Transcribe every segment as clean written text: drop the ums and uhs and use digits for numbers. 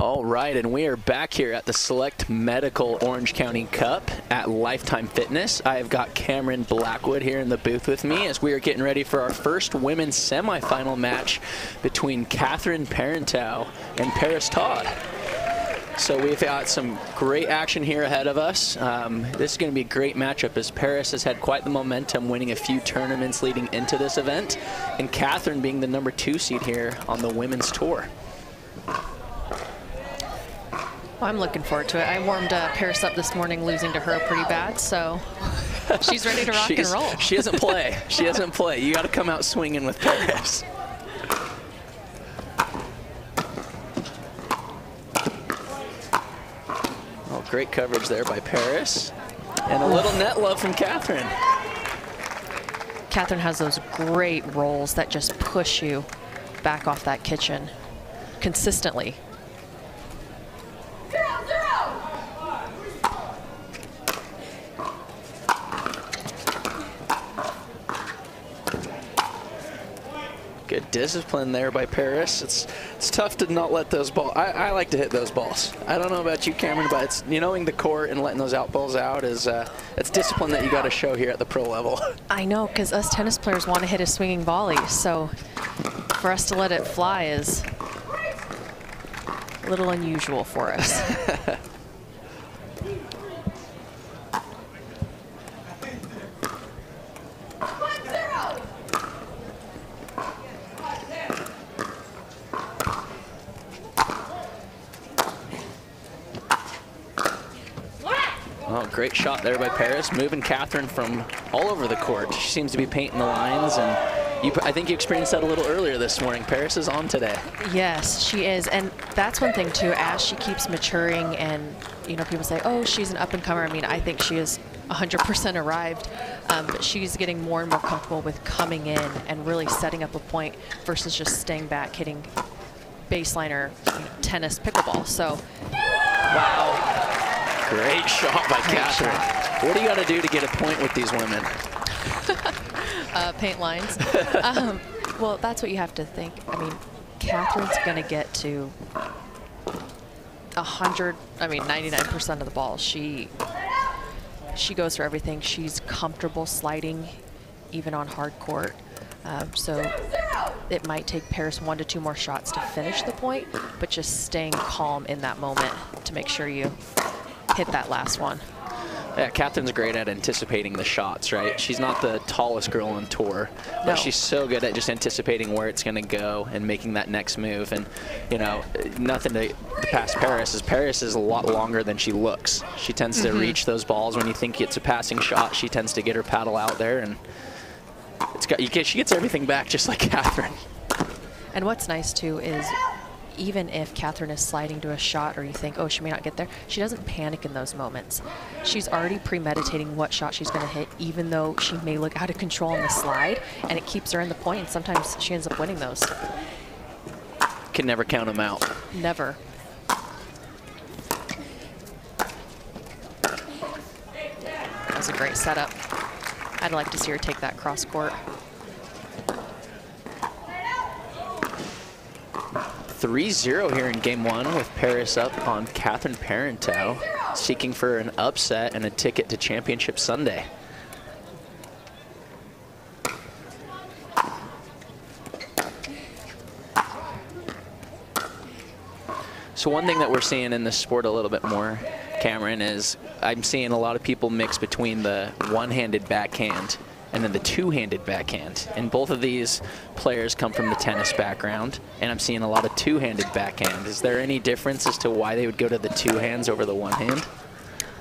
All right, and we are back here at the Select Medical Orange County Cup at Lifetime Fitness. I have got Cameron Blackwood here in the booth with me as we are getting ready for our first women's semifinal match between Catherine Parenteau and Parris Todd. So we've got some great action here ahead of us. This is going to be a great matchup as Parris has had quite the momentum, winning a few tournaments leading into this event, and Catherine being the #2 seed here on the women's tour. Well, I'm looking forward to it. I warmed Parris up this morning, losing to her pretty bad, so she's ready to rock and roll. She doesn't play. She doesn't play. You got to come out swinging with Parris. Oh, great coverage there by Parris. And a little net love from Catherine. Catherine has those great rolls that just push you back off that kitchen consistently. Good discipline there by Parris. It's tough to not let those balls. I like to hit those balls. I don't know about you, Cameron, but it's, knowing the court and letting those out balls out is it's discipline that you got to show here at the pro level. I know, because us tennis players want to hit a swinging volley, so for us to let it fly is a little unusual for us. Oh, great shot there by Parris, moving Catherine from all over the court. She seems to be painting the lines, and I think you experienced that a little earlier this morning. Parris is on today. Yes, she is, and that's one thing too. As she keeps maturing, and people say, "Oh, she's an up-and-comer." I mean, I think she is 100% arrived, but she's getting more and more comfortable with coming in and really setting up a point versus just staying back, hitting baseline or tennis pickleball. So, wow. Great shot by Catherine. What do you got to do to get a point with these women? Paint lines. Well, that's what you have to think. I mean, Catherine's going to get to 99% of the balls. She goes for everything. She's comfortable sliding, even on hard court. So it might take Parris 1 to 2 more shots to finish the point, but just staying calm in that moment to make sure you hit that last one. Yeah, Catherine's great at anticipating the shots, right? She's not the tallest girl on tour, but she's so good at just anticipating where it's going to go and making that next move. And, nothing to pass Parris is Parris is a lot longer than she looks. She tends to reach those balls when you think it's a passing shot. She tends to get her paddle out there, and she gets everything back just like Catherine. And what's nice, too, is even if Catherine is sliding to a shot or you think, oh, she may not get there, she doesn't panic in those moments. She's already premeditating what shot she's going to hit, even though she may look out of control on the slide, and it keeps her in the point, and sometimes she ends up winning those. Can never count them out. Never. That was a great setup. I'd like to see her take that cross court. 3-0 here in game 1 with Parris up on Catherine Parenteau, seeking for an upset and a ticket to Championship Sunday. So one thing that we're seeing in this sport a little bit more, Cameron, is I'm seeing a lot of people mix between the one-handed backhand and then the two-handed backhand. And both of these players come from the tennis background, and I'm seeing a lot of two-handed backhand. Is there any difference as to why they would go to the two hands over the one hand?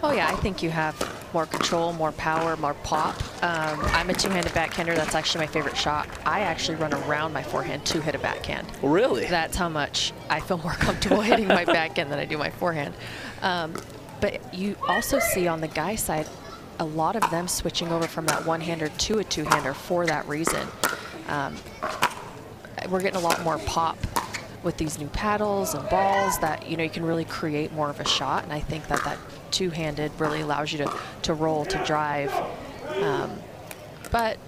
Oh yeah, I think you have more control, more power, more pop. I'm a two-handed backhander. That's actually my favorite shot. I actually run around my forehand to hit a backhand. Really? That's how much I feel more comfortable hitting my backhand than I do my forehand. But you also see on the guy side, a lot of them switching over from that one-hander to a two-hander for that reason. We're getting a lot more pop with these new paddles and balls that, you can really create more of a shot. And I think that that two-handed really allows you to roll, to drive. But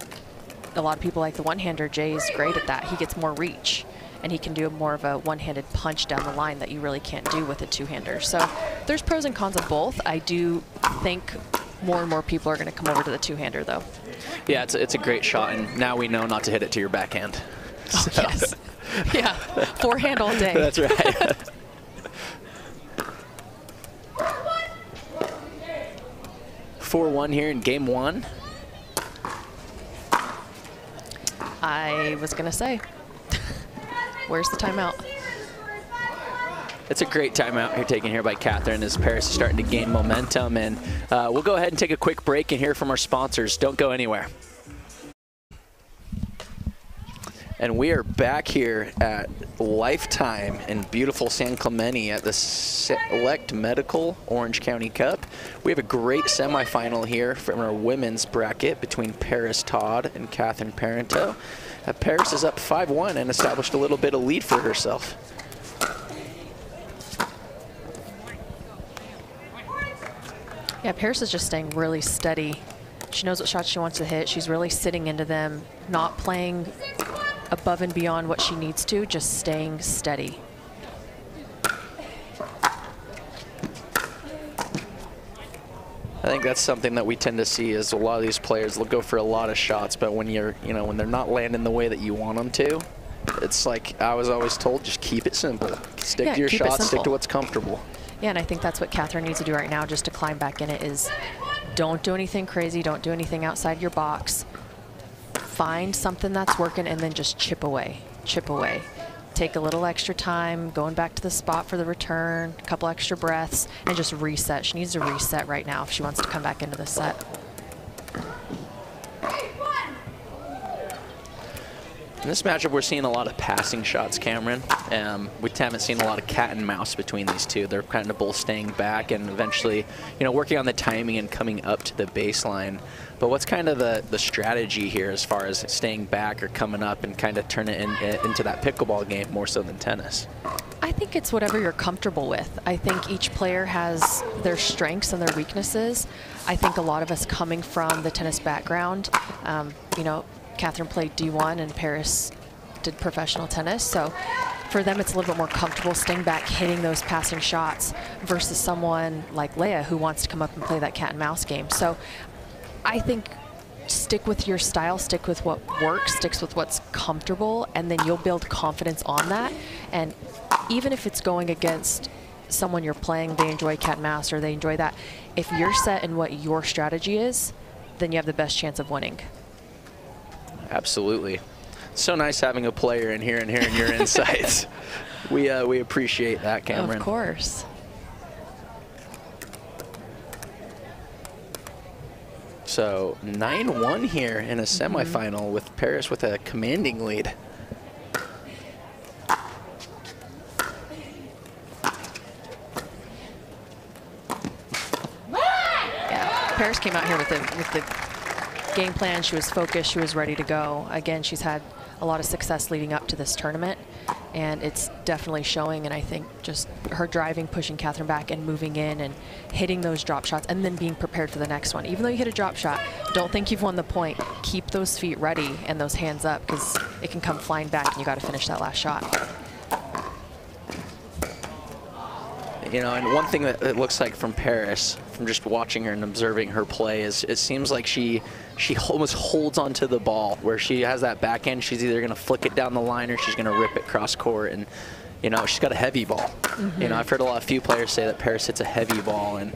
a lot of people like the one-hander. Jay's great at that. He gets more reach. and he can do more of a one-handed punch down the line that you really can't do with a two-hander. So there's pros and cons of both. I do think more and more people are going to come over to the two-hander, though. Yeah, it's a great shot, and now we know not to hit it to your backhand. Oh, so. Yes. Yeah, forehand all day. That's right. 4-1 here in game 1. I was going to say, where's the timeout? It's a great timeout here taken here by Catherine as Parris is starting to gain momentum. And we'll go ahead and take a quick break and hear from our sponsors. Don't go anywhere. And we are back here at Lifetime in beautiful San Clemente at the Select Medical Orange County Cup. We have a great semifinal here from our women's bracket between Paris Todd and Catherine Parenteau. Paris is up 5-1 and established a little bit of lead for herself. Yeah, Paris is just staying really steady. She knows what shots she wants to hit. She's really sitting into them, not playing above and beyond what she needs to, just staying steady. I think that's something that we tend to see is a lot of these players will go for a lot of shots, but when when they're not landing the way that you want them to, it's like I was always told, just keep it simple. Stick to your shots, stick to what's comfortable. Yeah, and I think that's what Catherine needs to do right now just to climb back in it is don't do anything crazy, don't do anything outside your box. Find something that's working and then just chip away, chip away. Take a little extra time, going back to the spot for the return, a couple extra breaths, and just reset. She needs to reset right now if she wants to come back into the set. In this matchup, we're seeing a lot of passing shots, Cameron. We haven't seen a lot of cat and mouse between these two. They're kind of both staying back and eventually, working on the timing and coming up to the baseline. But what's kind of the strategy here as far as staying back or coming up and kind of turn it into that pickleball game more so than tennis? I think it's whatever you're comfortable with. I think each player has their strengths and their weaknesses. I think a lot of us coming from the tennis background, Catherine played D1 and Parris did professional tennis. So for them, it's a little bit more comfortable staying back, hitting those passing shots versus someone like Leah who wants to come up and play that cat and mouse game. So I think stick with your style, stick with what works, sticks with what's comfortable, and then you'll build confidence on that. And even if it's going against someone you're playing, they enjoy cat and mouse or they enjoy that, if you're set in what your strategy is, then you have the best chance of winning. Absolutely. So nice having a player in here and hearing your insights. We appreciate that, Cameron. Of course. So 9-1 here in a semifinal with Parris with a commanding lead. Yeah, Parris came out here with the game plan. She was focused, she was ready to go. Again, she's had a lot of success leading up to this tournament, and it's definitely showing. And I think just her driving, pushing Catherine back and moving in and hitting those drop shots and then being prepared for the next one. Even though you hit a drop shot, don't think you've won the point. Keep those feet ready and those hands up because it can come flying back and you got to finish that last shot. And one thing that it looks like from Parris, from just watching her and observing her play, is it seems like she almost holds onto the ball where she has that backhand. She's either going to flick it down the line or she's going to rip it cross court. And, she's got a heavy ball. I've heard a few players say that Parris hits a heavy ball, and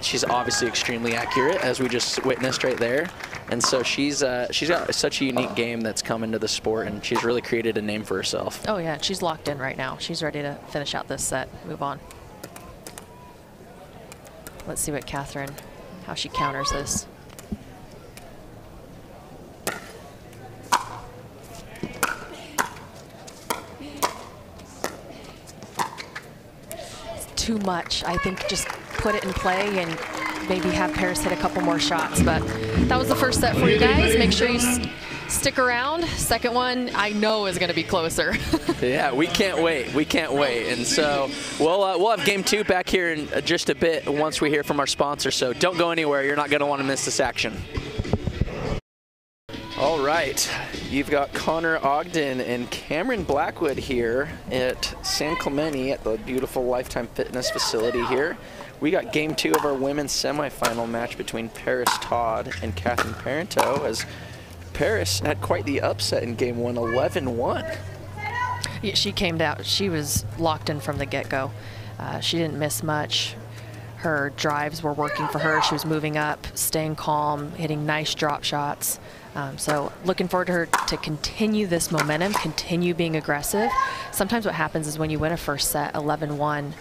she's obviously extremely accurate, as we just witnessed right there. And so she's got such a unique game that's come into the sport, and she's really created a name for herself. Oh, yeah, she's locked in right now. She's ready to finish out this set, move on. Let's see what Catherine, how she counters this. It's too much. I think just put it in play and maybe have Parris hit a couple more shots. But that was the first set for you guys. Make sure you stick around. Second one, I know, is going to be closer. Yeah, we can't wait. We can't wait. And so we'll have game 2 back here in just a bit once we hear from our sponsor. So don't go anywhere. You're not going to want to miss this action. All right, you've got Connor Ogden and Cameron Blackwood here at San Clemente at the beautiful Lifetime Fitness facility here. We got game 2 of our women's semifinal match between Paris Todd and Catherine Parenteau, as Paris had quite the upset in game 1, 11-1. Yeah, she came out, she was locked in from the get-go. She didn't miss much. Her drives were working for her. She was moving up, staying calm, hitting nice drop shots. So looking forward to her to continue this momentum, continue being aggressive. Sometimes what happens is when you win a first set 11-1,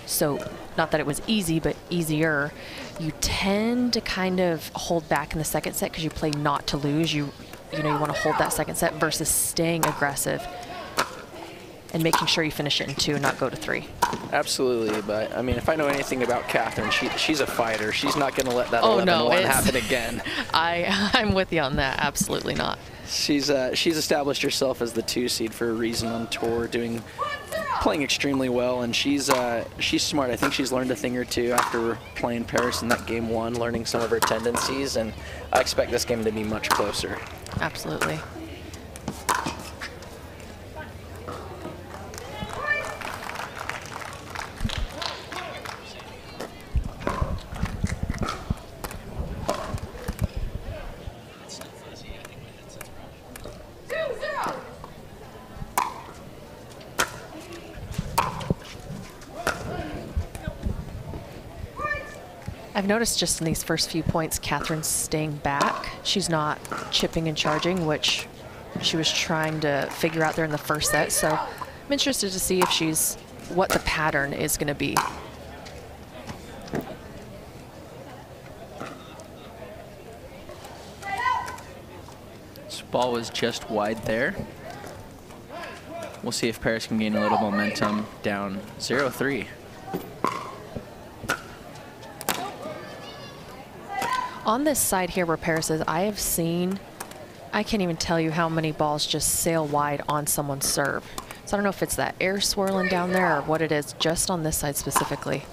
so not that it was easy, but easier, you tend to kind of hold back in the second set because you play not to lose. You want to hold that second set versus staying aggressive and making sure you finish it in 2 and not go to 3. Absolutely, but I mean, if I know anything about Catherine, she's a fighter. She's not going to let that 11-1 happen again. I'm with you on that. Absolutely not. She's established herself as the 2 seed for a reason on tour, playing extremely well, and she's smart. I think she's learned a thing or two after playing Paris in that game 1, learning some of her tendencies, and I expect this game to be much closer. Absolutely. I've noticed just in these first few points, Catherine's staying back. She's not chipping and charging, which she was trying to figure out there in the first set. So I'm interested to see if what the pattern is going to be. This ball was just wide there. We'll see if Parris can gain a little momentum, down 0-3. On this side here where Parris is, I have seen, I can't even tell you how many balls just sail wide on someone's serve. So I don't know if it's that air swirling down there or what it is, just on this side specifically.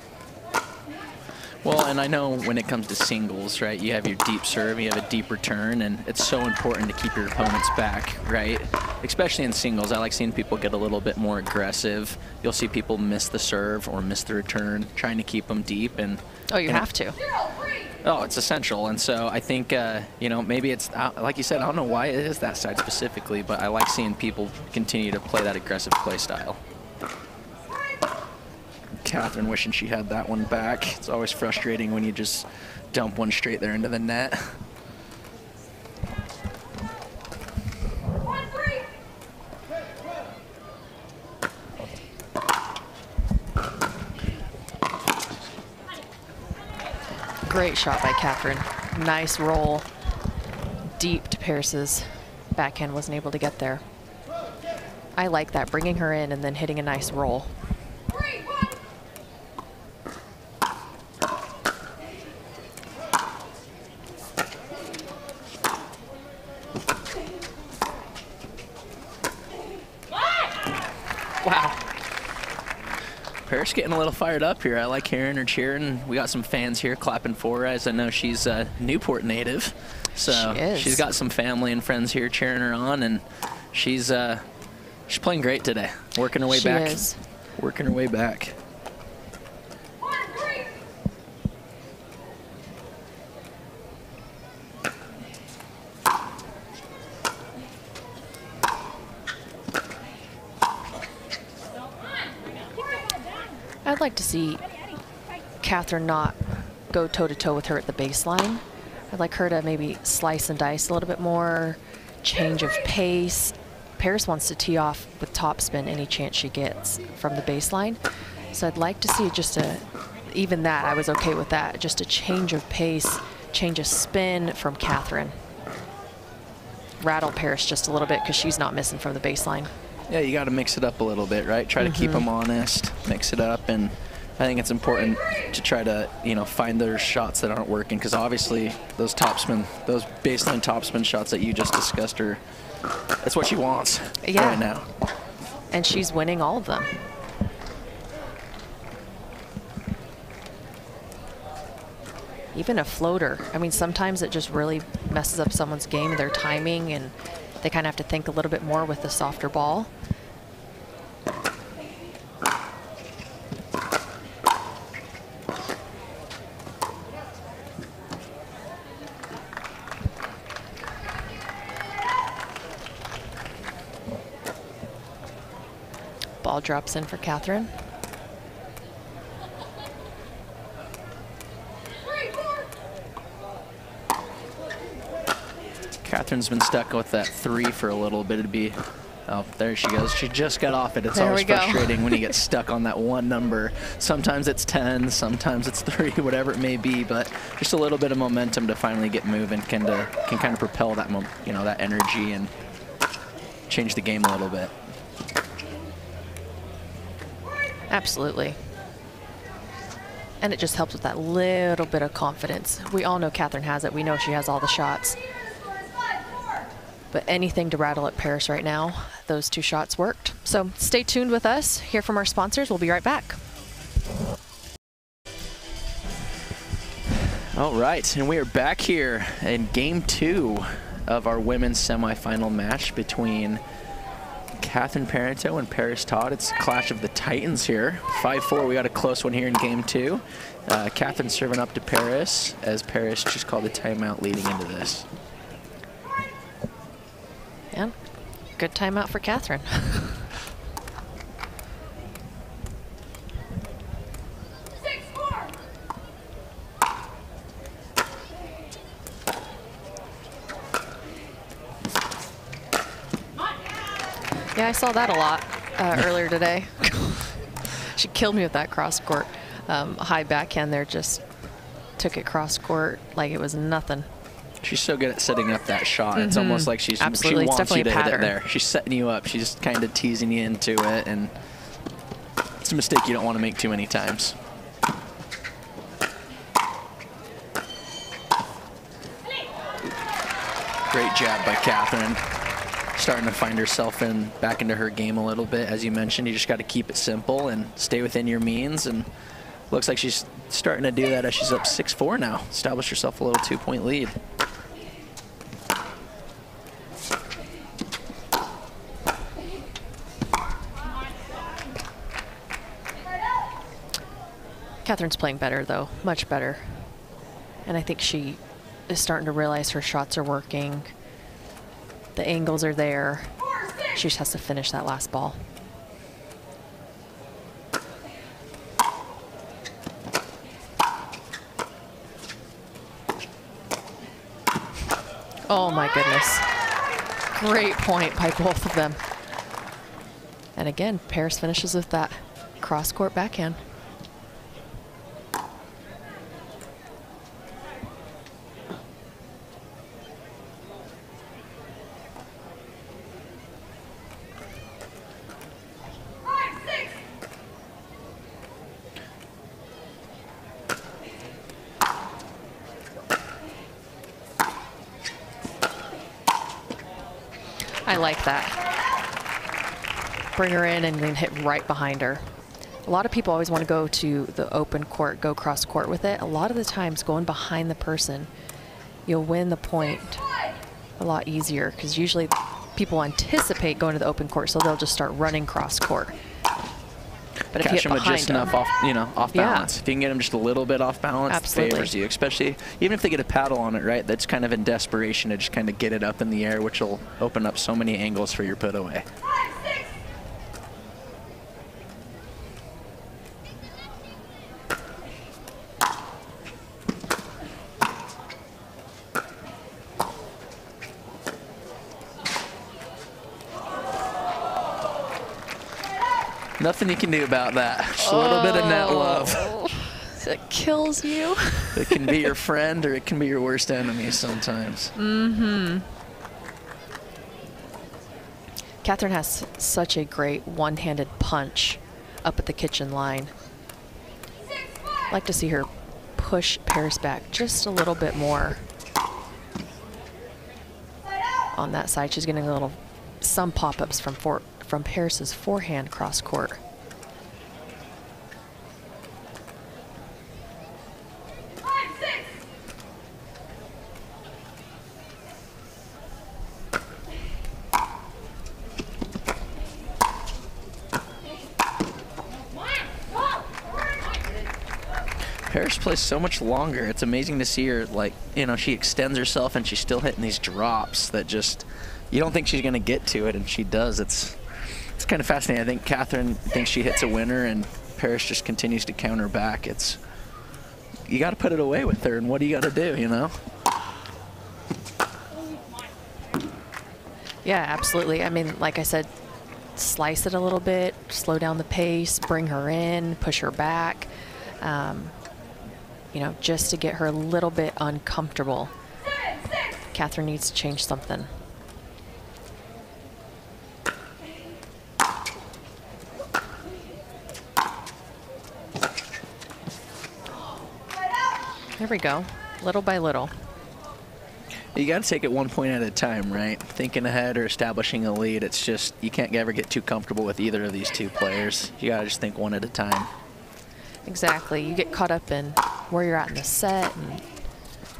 Well, and I know when it comes to singles, right, you have your deep serve, you have a deep return, and it's so important to keep your opponents back, right? Especially in singles, I like seeing people get a little bit more aggressive. You'll see people miss the serve or miss the return, trying to keep them deep. And oh, you have to. Oh, it's essential. And so I think, maybe it's, like you said, I don't know why it is that side specifically, but I like seeing people continue to play that aggressive play style. Catherine wishing she had that one back. It's always frustrating when you just dump one straight there into the net. Great shot by Catherine. Nice roll. Deep to Parris's backhand, wasn't able to get there. I like that, bringing her in and then hitting a nice roll. Wow. Parris getting a little fired up here. I like hearing her cheering. We got some fans here clapping for her, as I know she's a Newport native. So she's got some family and friends here cheering her on, and she's playing great today. Working her way back. She is. Working her way back. I'd like to see Catherine not go toe-to-toe with her at the baseline. I'd like her to maybe slice and dice a little bit more, change of pace. Parris wants to tee off with topspin any chance she gets from the baseline. So I'd like to see just even that, I was okay with that, just a change of pace, change of spin from Catherine. Rattle Parris just a little bit because she's not missing from the baseline. Yeah, you got to mix it up a little bit, right? Try to keep them honest, mix it up, and I think it's important to try to, find those shots that aren't working, because obviously those baseline topspin shots that you just discussed that's what she wants right now. And she's winning all of them. Even a floater. I mean, sometimes it just really messes up someone's game, their timing, and they kind of have to think a little bit more with the softer ball. Ball drops in for Catherine. Catherine's been stuck with that 3 for a little bit. It'd be, oh, there she goes. She just got off it. It's there always frustrating when you get stuck on that one number. Sometimes it's 10, sometimes it's 3, whatever it may be, but just a little bit of momentum to finally get moving can kind of propel that, that energy and change the game a little bit. Absolutely. And it just helps with that little bit of confidence. We all know Catherine has it. We know she has all the shots. But anything to rattle at Parris right now, those 2 shots worked. So stay tuned with us. Hear from our sponsors. We'll be right back. All right, and we are back here in game 2 of our women's semifinal match between Catherine Parenteau and Parris Todd. It's a clash of the Titans here. 5-4, we got a close one here in game 2. Catherine serving up to Parris as Parris just called a timeout leading into this. Yeah, good timeout for Catherine. Yeah, I saw that a lot earlier today. She killed me with that cross court. High backhand there, just took it cross court like it was nothing. She's so good at setting up that shot. It's almost like she wants you to hit it there. She's setting you up. She's kind of teasing you into it, and it's a mistake you don't want to make too many times. Great jab by Catherine. Starting to find herself back into her game a little bit. As you mentioned, you just got to keep it simple and stay within your means. And looks like she's starting to do that as she's up 6-4 now. Established herself a little 2-point lead. Catherine's playing better, though, much better. And I think she is starting to realize her shots are working. The angles are there. She just has to finish that last ball. Oh my goodness. Great point by both of them. And again, Parris finishes with that cross-court backhand. I like that. Bring her in and then hit right behind her. A lot of people always want to go to the open court, go cross court with it. A lot of the times going behind the person, you'll win the point a lot easier because usually people anticipate going to the open court, so they'll just start running cross court. But if you hit behind just enough off, off balance. If you can get them just a little bit off balance, absolutely, it favors you. Especially even if they get a paddle on it, right? That's kind of in desperation to just kind of get it up in the air, which will open up so many angles for your put away. Nothing you can do about that. Just a little bit of net love. It kills you. It can be your friend or it can be your worst enemy sometimes. Catherine has such a great one-handed punch up at the kitchen line. I'd like to see her push Parris back just a little bit more. On that side, she's getting some pop-ups from Parris's forehand cross court. Parris plays so much longer. It's amazing to see her, like, you know, she extends herself and she's still hitting these drops that just, you don't think she's going to get to it, and she does. It's kind of fascinating. I think Catherine thinks she hits a winner, and Parris just continues to counter back. You got to put it away with her, and what do you got to do, you know? Yeah, absolutely. I mean, like I said, slice it a little bit, slow down the pace, bring her in, push her back, you know, just to get her a little bit uncomfortable. Catherine needs to change something. There we go, little by little. You got to take it 1 point at a time, right? Thinking ahead or establishing a lead, it's just, you can't ever get too comfortable with either of these two players. You got to just think one at a time. Exactly. You get caught up in where you're at in the set, and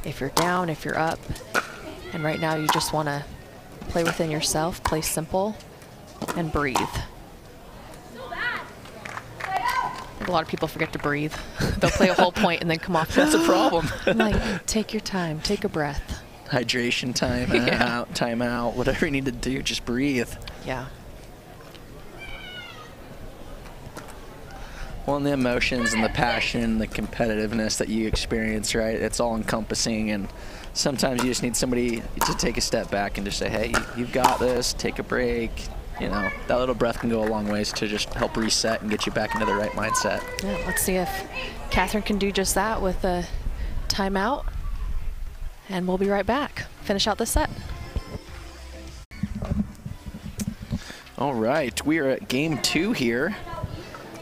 if you're down, if you're up. And right now you just want to play within yourself, play simple, and breathe. I think a lot of people forget to breathe. They'll play a whole point and then come off. That's a problem. Like, take your time, take a breath. Hydration time, time out, whatever you need to do, just breathe. Yeah. Well, and the emotions and the passion, the competitiveness that you experience, right? It's all encompassing, and sometimes you just need somebody to take a step back and just say, hey, you've got this, take a break. You know, that little breath can go a long ways to just help reset and get you back into the right mindset. Yeah, let's see if Catherine can do just that with a timeout. And we'll be right back. Finish out this set. All right, we are at game 2 here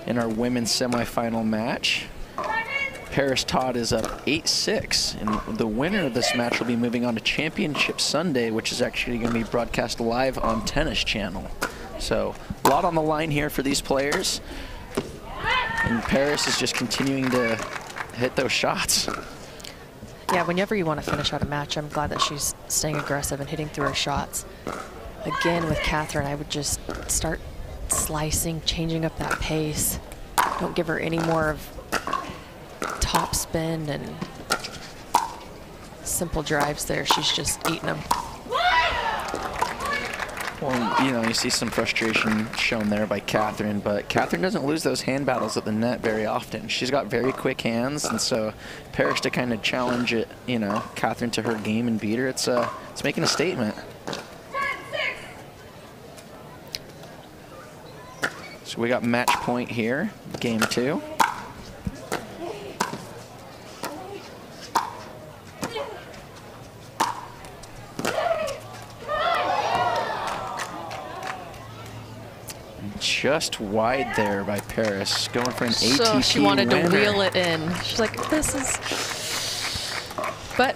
in our women's semifinal match. Parris Todd is up 8-6, and the winner of this match will be moving on to Championship Sunday, which is actually going to be broadcast live on Tennis Channel. So a lot on the line here for these players, and Parris is just continuing to hit those shots. Yeah, whenever you want to finish out a match, I'm glad that she's staying aggressive and hitting through her shots. Again, with Catherine, I would just start slicing, changing up that pace. Don't give her any more of top spin and simple drives there. She's just eating them. Well, you know, you see some frustration shown there by Catherine, but Catherine doesn't lose those hand battles at the net very often. She's got very quick hands, and so Parris to kind of challenge it, you know, Catherine to her game and beat her, it's making a statement. So we got match point here, game 2. Just wide there by Parris, going for an ATP So she wanted winner. to wheel it in. She's like, this is... But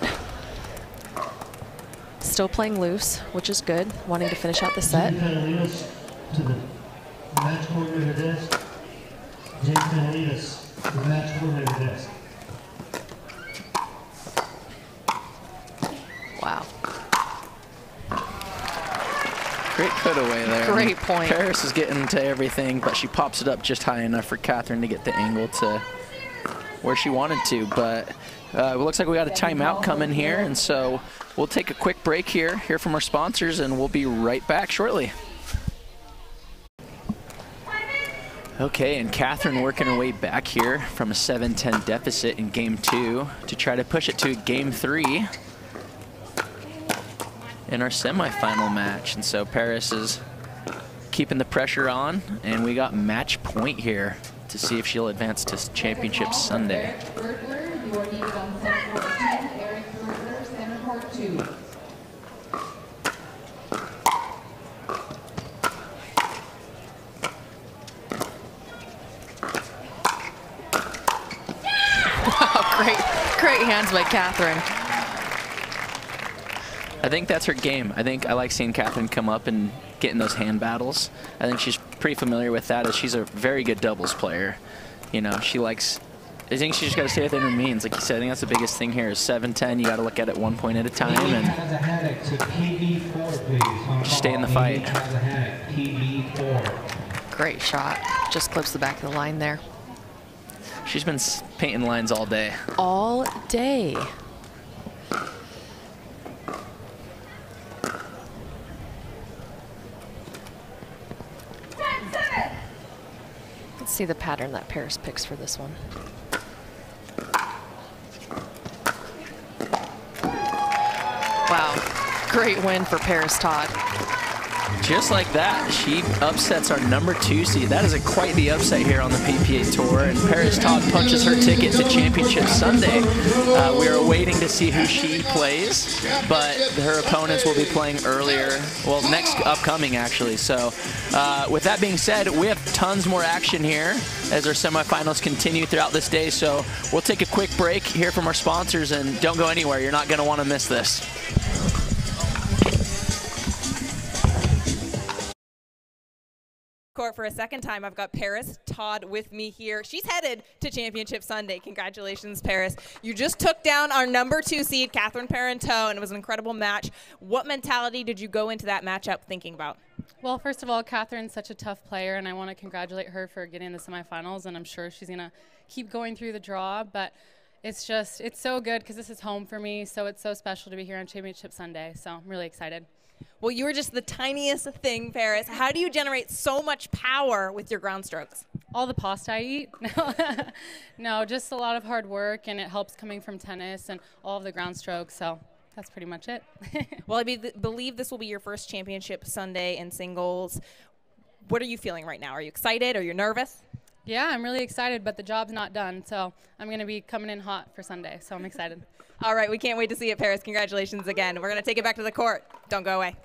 still playing loose, which is good, wanting to finish out the set. Wow. Great put away there. Great point. Parris is getting to everything, but she pops it up just high enough for Catherine to get the angle to where she wanted to. But it looks like we got a timeout coming here, and so we'll take a quick break here, hear from our sponsors, and we'll be right back shortly. Okay, and Catherine working her way back here from a 7-10 deficit in game 2 to try to push it to game 3 in our semifinal match. And so Parris is keeping the pressure on, and we got match point here to see if she'll advance to Championship Sunday. Wow, great hands by Catherine. I think that's her game. I like seeing Catherine come up and get in those hand battles. I think she's pretty familiar with that, as she's a very good doubles player. You know, she likes, I think she just got to stay within her means. Like you said, I think that's the biggest thing here is 7-10. You got to look at it 1 point at a time and just stay in the fight. She Great shot. Just clips the back of the line there. She's been painting lines all day. All day. Let's see the pattern that Parris picks for this one. Wow, great win for Parris Todd. Just like that, she upsets our #2 seed. That is quite the upset here on the PPA Tour, and Parris Todd punches her ticket to Championship Sunday. We are waiting to see who she plays, but her opponents will be playing earlier, well, next upcoming actually. So with that being said, we have tons more action here as our semifinals continue throughout this day. So we'll take a quick break, hear from our sponsors, and don't go anywhere. You're not going to want to miss this. Court for a second time. I've got Parris Todd with me here. She's headed to Championship Sunday. Congratulations, Parris. You just took down our #2 seed, Parenteau, and it was an incredible match. What mentality did you go into that matchup thinking about? Well, first of all, Catherine's such a tough player, and I want to congratulate her for getting to the semifinals, and I'm sure she's going to keep going through the draw, but it's so good because this is home for me, so it's so special to be here on Championship Sunday, so I'm really excited. Well, you were just the tiniest thing, Parris. How do you generate so much power with your ground strokes? All the pasta I eat? No, just a lot of hard work, and it helps coming from tennis and all of the ground strokes, so that's pretty much it. Well, I believe this will be your first Championship Sunday in singles. What are you feeling right now? Are you excited? Are you nervous? Yeah, I'm really excited, but the job's not done, so I'm going to be coming in hot for Sunday, so I'm excited. All right, we can't wait to see it, Parris. Congratulations again. We're going to take it back to the court. Don't go away.